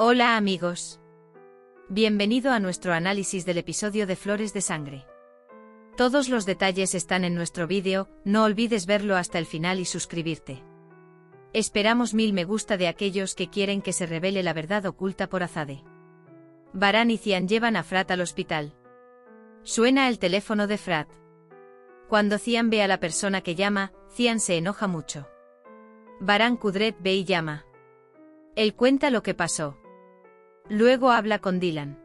Hola amigos. Bienvenido a nuestro análisis del episodio de Flores de Sangre. Todos los detalles están en nuestro vídeo, no olvides verlo hasta el final y suscribirte. Esperamos 1000 me gusta de aquellos que quieren que se revele la verdad oculta por Azade. Baran y Cian llevan a Frat al hospital. Suena el teléfono de Frat. Cuando Cian ve a la persona que llama, Cian se enoja mucho. Baran Kudret ve y llama. Él cuenta lo que pasó. Luego habla con Dylan.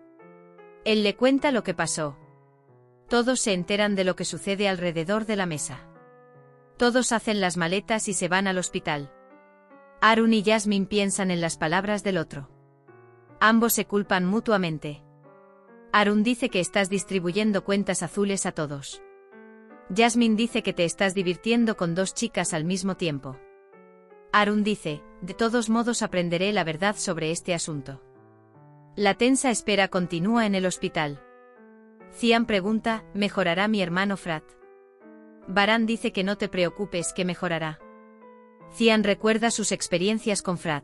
Él le cuenta lo que pasó. Todos se enteran de lo que sucede alrededor de la mesa. Todos hacen las maletas y se van al hospital. Arun y Jasmine piensan en las palabras del otro. Ambos se culpan mutuamente. Arun dice que estás distribuyendo cuentas azules a todos. Jasmine dice que te estás divirtiendo con dos chicas al mismo tiempo. Arun dice, de todos modos aprenderé la verdad sobre este asunto. La tensa espera continúa en el hospital. Cian pregunta, ¿mejorará mi hermano Frat? Baran dice que no te preocupes, que mejorará. Cian recuerda sus experiencias con Frat.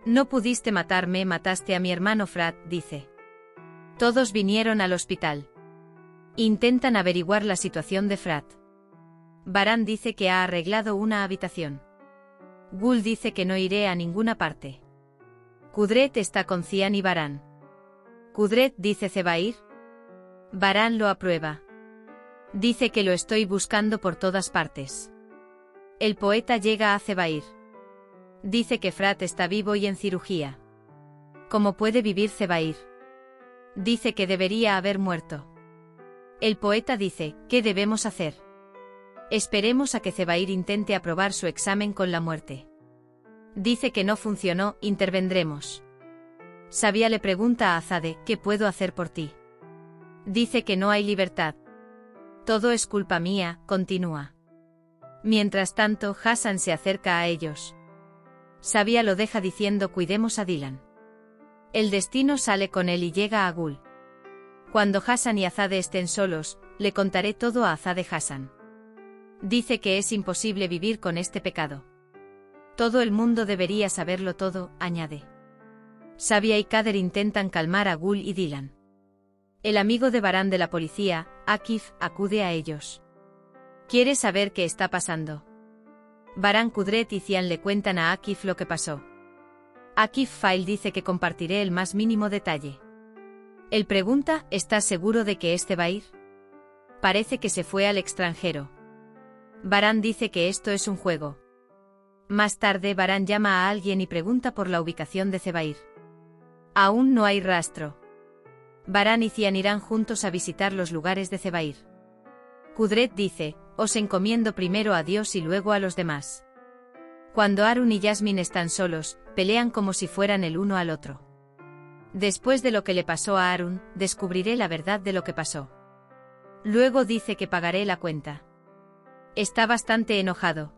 No pudiste matarme, mataste a mi hermano Frat, dice. Todos vinieron al hospital. Intentan averiguar la situación de Frat. Baran dice que ha arreglado una habitación. Gul dice que no iré a ninguna parte. Kudret está con Cian y Baran. Kudret dice ¿se va a ir? Baran lo aprueba. Dice que lo estoy buscando por todas partes. El poeta llega a Zebair. Dice que Frat está vivo y en cirugía. ¿Cómo puede vivir Zebair? Dice que debería haber muerto. El poeta dice, ¿qué debemos hacer? Esperemos a que Zebair intente aprobar su examen con la muerte. Dice que no funcionó, intervendremos. Sabia le pregunta a Azade, ¿qué puedo hacer por ti? Dice que no hay libertad. Todo es culpa mía, continúa. Mientras tanto, Hassan se acerca a ellos. Sabia lo deja diciendo cuidemos a Dylan. El destino sale con él y llega a Gul. Cuando Hassan y Azade estén solos, le contaré todo a Azade Hassan. Dice que es imposible vivir con este pecado. Todo el mundo debería saberlo todo, añade. Sabia y Kader intentan calmar a Gul y Dylan. El amigo de Baran de la policía, Akif, acude a ellos. Quiere saber qué está pasando. Baran, Kudret y Cian le cuentan a Akif lo que pasó. Akif Fail dice que compartiré el más mínimo detalle. Él pregunta, ¿estás seguro de que este va a ir? Parece que se fue al extranjero. Baran dice que esto es un juego. Más tarde Baran llama a alguien y pregunta por la ubicación de Zebair. Aún no hay rastro. Baran y Cian irán juntos a visitar los lugares de Zebair. Kudret dice, os encomiendo primero a Dios y luego a los demás. Cuando Arun y Jasmine están solos, pelean como si fueran el uno al otro. Después de lo que le pasó a Arun, descubriré la verdad de lo que pasó. Luego dice que pagaré la cuenta. Está bastante enojado.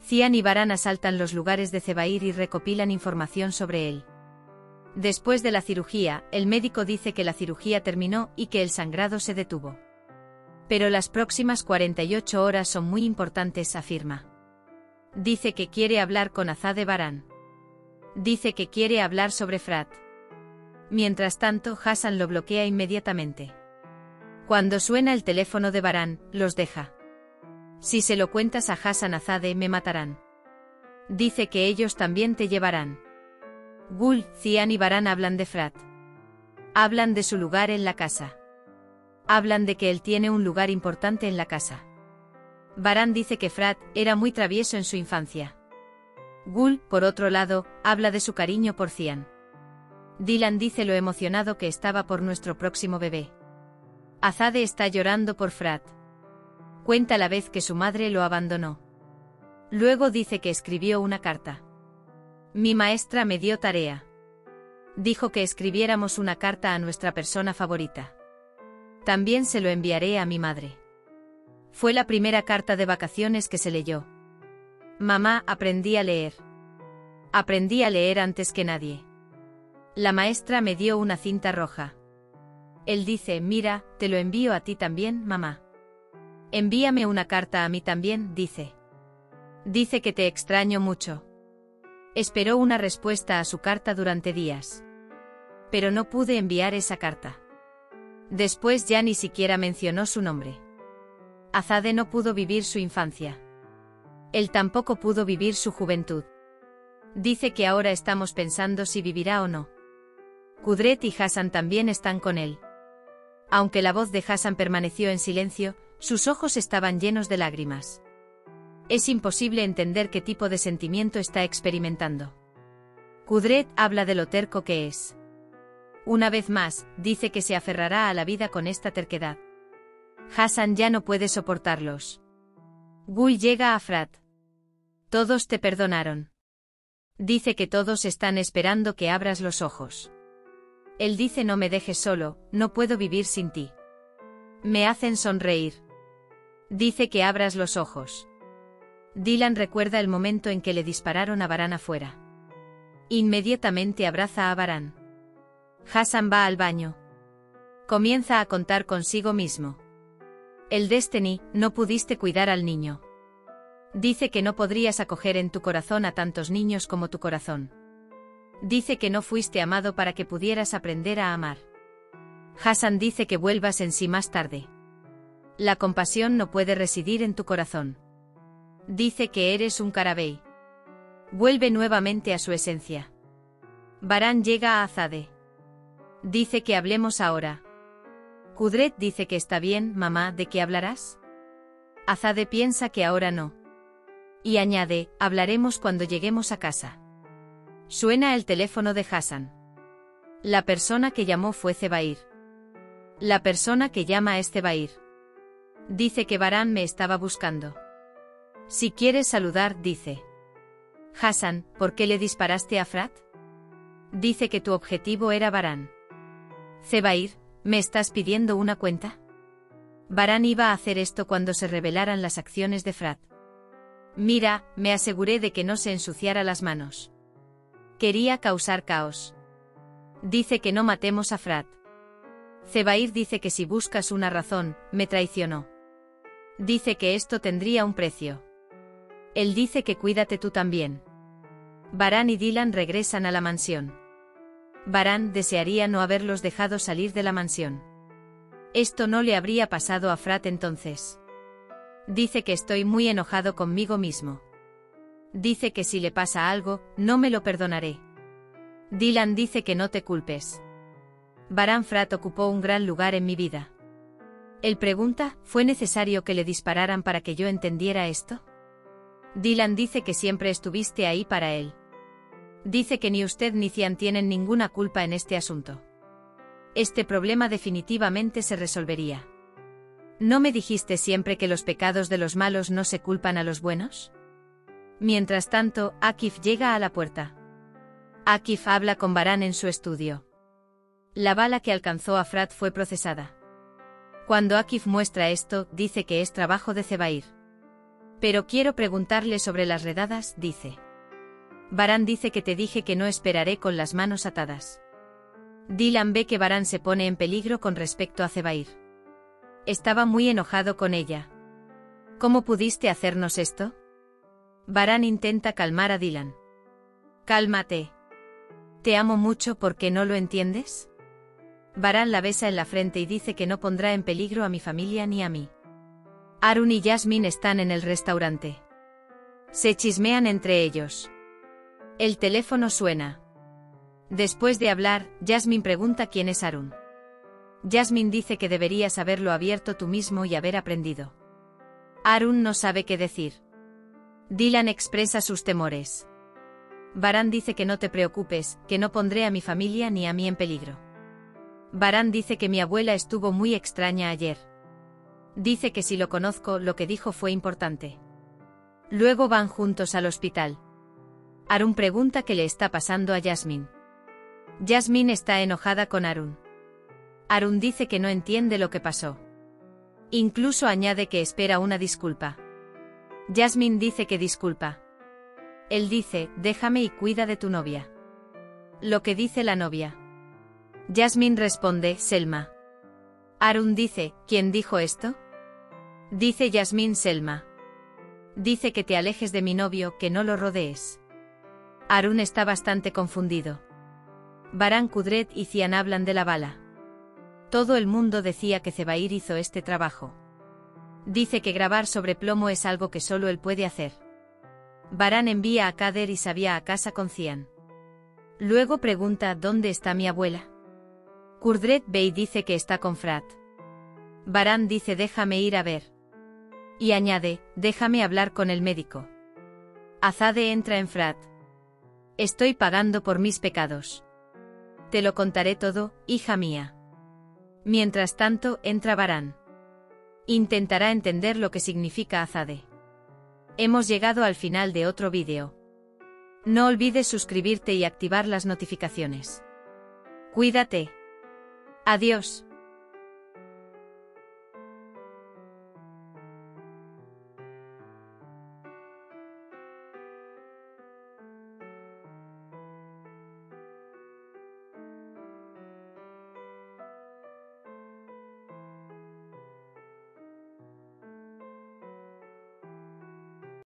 Cian y Baran asaltan los lugares de Zebair y recopilan información sobre él. Después de la cirugía, el médico dice que la cirugía terminó y que el sangrado se detuvo. Pero las próximas 48 horas son muy importantes, afirma. Dice que quiere hablar con Azade Baran. Dice que quiere hablar sobre Frat. Mientras tanto, Hassan lo bloquea inmediatamente. Cuando suena el teléfono de Baran, los deja. Si se lo cuentas a Hassan Azade me matarán. Dice que ellos también te llevarán. Gul, Cian y Baran hablan de Frat. Hablan de su lugar en la casa. Hablan de que él tiene un lugar importante en la casa. Baran dice que Frat era muy travieso en su infancia. Gul, por otro lado, habla de su cariño por Cian. Dylan dice lo emocionado que estaba por nuestro próximo bebé. Azade está llorando por Frat. Cuenta la vez que su madre lo abandonó. Luego dice que escribió una carta. Mi maestra me dio tarea. Dijo que escribiéramos una carta a nuestra persona favorita. También se lo enviaré a mi madre. Fue la primera carta de vacaciones que se leyó. Mamá, aprendí a leer. Aprendí a leer antes que nadie. La maestra me dio una cinta roja. Él dice, mira, te lo envío a ti también, mamá. Envíame una carta a mí también, dice. Dice que te extraño mucho. Esperó una respuesta a su carta durante días. Pero no pude enviar esa carta. Después ya ni siquiera mencionó su nombre. Azadeh no pudo vivir su infancia. Él tampoco pudo vivir su juventud. Dice que ahora estamos pensando si vivirá o no. Kudret y Hassan también están con él. Aunque la voz de Hassan permaneció en silencio, sus ojos estaban llenos de lágrimas. Es imposible entender qué tipo de sentimiento está experimentando. Kudret habla de lo terco que es. Una vez más, dice que se aferrará a la vida con esta terquedad. Hassan ya no puede soportarlos. Gul llega a Frat. Todos te perdonaron. Dice que todos están esperando que abras los ojos. Él dice no me dejes solo, no puedo vivir sin ti. Me hacen sonreír. Dice que abras los ojos. Dylan recuerda el momento en que le dispararon a Baran afuera. Inmediatamente abraza a Baran. Hassan va al baño. Comienza a contar consigo mismo. El Destiny, no pudiste cuidar al niño. Dice que no podrías acoger en tu corazón a tantos niños como tu corazón. Dice que no fuiste amado para que pudieras aprender a amar. Hassan dice que vuelvas en sí más tarde. La compasión no puede residir en tu corazón. Dice que eres un Karabey. Vuelve nuevamente a su esencia. Baran llega a Azadeh. Dice que hablemos ahora. Kudret dice que está bien, mamá, ¿de qué hablarás? Azadeh piensa que ahora no. Y añade, hablaremos cuando lleguemos a casa. Suena el teléfono de Hassan. La persona que llamó fue Zebair. La persona que llama es Zebair. Dice que Baran me estaba buscando. Si quieres saludar, dice. Hassan, ¿por qué le disparaste a Frat? Dice que tu objetivo era Baran. Zebair, ¿me estás pidiendo una cuenta? Baran iba a hacer esto cuando se revelaran las acciones de Frat. Mira, me aseguré de que no se ensuciara las manos. Quería causar caos. Dice que no matemos a Frat. Zebair dice que si buscas una razón, me traicionó. Dice que esto tendría un precio. Él dice que cuídate tú también. Baran y Dylan regresan a la mansión. Baran desearía no haberlos dejado salir de la mansión. Esto no le habría pasado a Frat entonces. Dice que estoy muy enojado conmigo mismo. Dice que si le pasa algo, no me lo perdonaré. Dylan dice que no te culpes. Baran Frat ocupó un gran lugar en mi vida. Él pregunta, ¿fue necesario que le dispararan para que yo entendiera esto? Dylan dice que siempre estuviste ahí para él. Dice que ni usted ni Cian tienen ninguna culpa en este asunto. Este problema definitivamente se resolvería. ¿No me dijiste siempre que los pecados de los malos no se culpan a los buenos? Mientras tanto, Akif llega a la puerta. Akif habla con Baran en su estudio. La bala que alcanzó a Frat fue procesada. Cuando Akif muestra esto, dice que es trabajo de Zebair. Pero quiero preguntarle sobre las redadas, dice. Baran dice que te dije que no esperaré con las manos atadas. Dylan ve que Baran se pone en peligro con respecto a Zebair. Estaba muy enojado con ella. ¿Cómo pudiste hacernos esto? Baran intenta calmar a Dylan. Cálmate. Te amo mucho, ¿por qué no lo entiendes? Baran la besa en la frente y dice que no pondrá en peligro a mi familia ni a mí. Arun y Jasmine están en el restaurante. Se chismean entre ellos. El teléfono suena. Después de hablar, Jasmine pregunta quién es Arun. Jasmine dice que deberías haberlo abierto tú mismo y haber aprendido. Arun no sabe qué decir. Dylan expresa sus temores. Baran dice que no te preocupes, que no pondré a mi familia ni a mí en peligro. Baran dice que mi abuela estuvo muy extraña ayer. Dice que si lo conozco, lo que dijo fue importante. Luego van juntos al hospital. Arun pregunta qué le está pasando a Jasmine. Jasmine está enojada con Arun. Arun dice que no entiende lo que pasó. Incluso añade que espera una disculpa. Jasmine dice que disculpa. Él dice, déjame y cuida de tu novia. Lo que dice la novia. Jasmine responde, Selma. Arun dice, ¿quién dijo esto? Dice Jasmine, Selma. Dice que te alejes de mi novio, que no lo rodees. Harun está bastante confundido. Baran, Kudret y Cian hablan de la bala. Todo el mundo decía que Zebair hizo este trabajo. Dice que grabar sobre plomo es algo que solo él puede hacer. Baran envía a Kader y Sabia a casa con Cian. Luego pregunta ¿dónde está mi abuela? Kudret ve y dice que está con Frat. Baran dice déjame ir a ver. Y añade, déjame hablar con el médico. Azade entra en Frat. Estoy pagando por mis pecados. Te lo contaré todo, hija mía. Mientras tanto, entra Baran. Intentará entender lo que significa Azade. Hemos llegado al final de otro vídeo. No olvides suscribirte y activar las notificaciones. Cuídate. Adiós.